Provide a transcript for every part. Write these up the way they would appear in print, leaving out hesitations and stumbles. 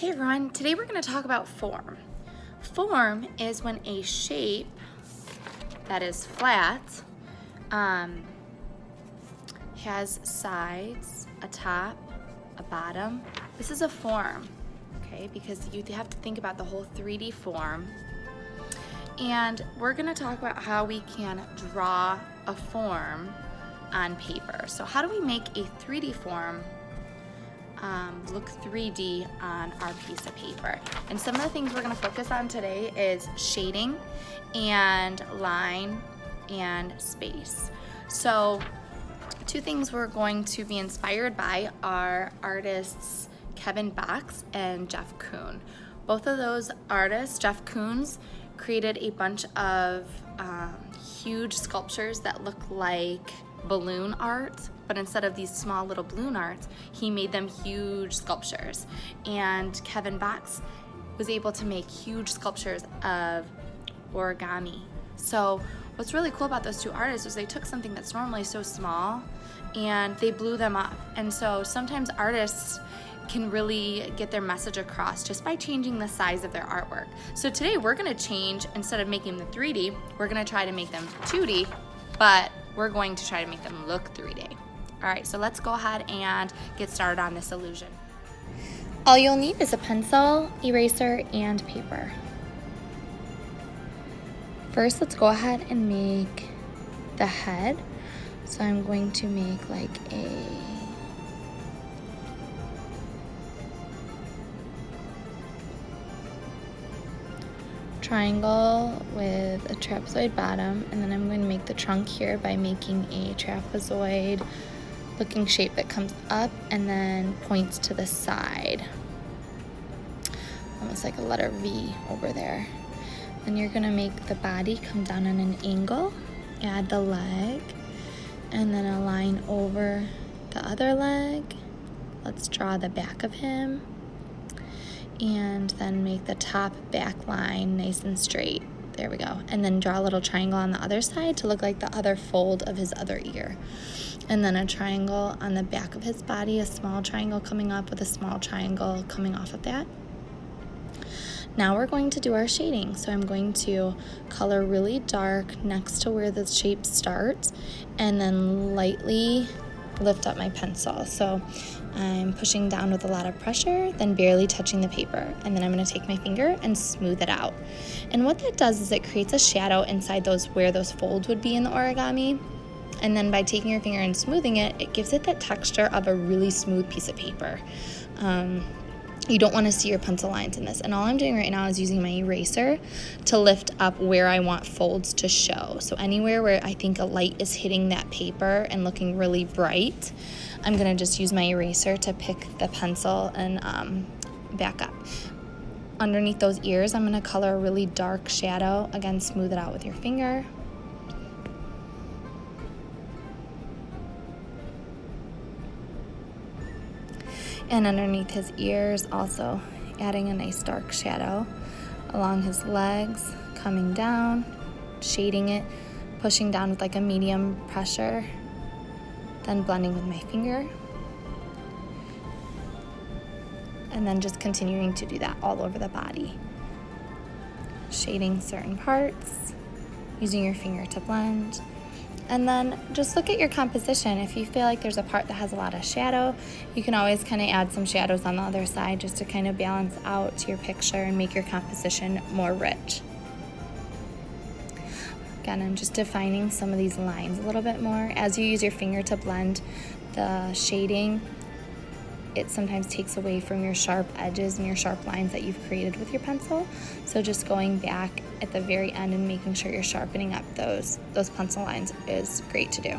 Hey everyone, today we're going to talk about form. Form is when a shape that is flat has sides, a top, a bottom. This is a form, okay, because you have to think about the whole 3D form. And we're going to talk about how we can draw a form on paper. So how do we make a 3D form look 3D on our piece of paper? And some of the things we're going to focus on today is shading and line and space. So two things we're going to be inspired by are artists Kevin Box and Jeff Kuhn. Both of those artists, Jeff Kuhn's, created a bunch of huge sculptures that look like balloon art, but instead of these small little balloon arts, he made them huge sculptures. And Kevin Box was able to make huge sculptures of origami. So what's really cool about those two artists is they took something that's normally so small and they blew them up. And so sometimes artists can really get their message across just by changing the size of their artwork. So today we're gonna change, instead of making them 3D, we're gonna try to make them 2D, but we're going to try to make them look 3D. All right, so let's go ahead and get started on this illusion. All you'll need is a pencil, eraser, and paper. First, let's go ahead and make the head. So I'm going to make like a triangle with a trapezoid bottom, and then I'm going to make the trunk here by making a trapezoid looking shape that comes up and then points to the side, almost like a letter V over there. Then you're going to make the body come down on an angle, add the leg, and then a line over the other leg. Let's draw the back of him, and then make the top back line nice and straight. There we go. And then draw a little triangle on the other side to look like the other fold of his other ear. And then a triangle on the back of his body, a small triangle coming up with a small triangle coming off of that. Now we're going to do our shading. So I'm going to color really dark next to where the shape starts and then lightly lift up my pencil. So I'm pushing down with a lot of pressure, then barely touching the paper. And then I'm going to take my finger and smooth it out. And what that does is it creates a shadow inside where those folds would be in the origami. And then by taking your finger and smoothing it, it gives it that texture of a really smooth piece of paper. You don't want to see your pencil lines in this. And all I'm doing right now is using my eraser to lift up where I want folds to show. So anywhere where I think a light is hitting that paper and looking really bright, I'm going to just use my eraser to pick the pencil and back up. Underneath those ears, I'm going to color a really dark shadow. Again, smooth it out with your finger. And underneath his ears, also adding a nice dark shadow along his legs, coming down, shading it, pushing down with like a medium pressure, then blending with my finger. And then just continuing to do that all over the body. Shading certain parts, using your finger to blend. And then just look at your composition. If you feel like there's a part that has a lot of shadow, you can always kind of add some shadows on the other side just to kind of balance out your picture and make your composition more rich. Again, I'm just defining some of these lines a little bit more. As you use your finger to blend the shading, it sometimes takes away from your sharp edges and your sharp lines that you've created with your pencil. So just going back at the very end and making sure you're sharpening up those pencil lines is great to do.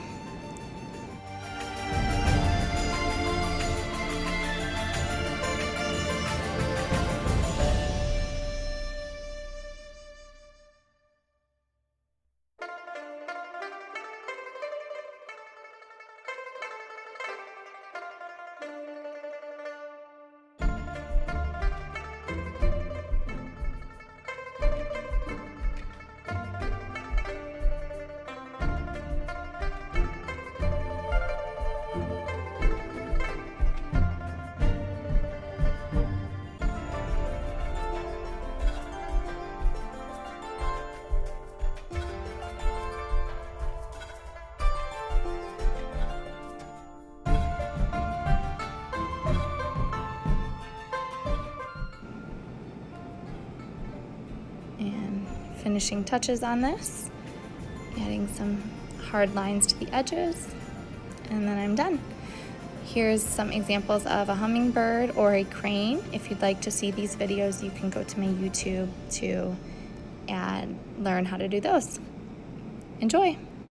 And finishing touches on this, adding some hard lines to the edges, and then I'm done. Here's some examples of a hummingbird or a crane. If you'd like to see these videos, you can go to my YouTube to learn how to do those. Enjoy!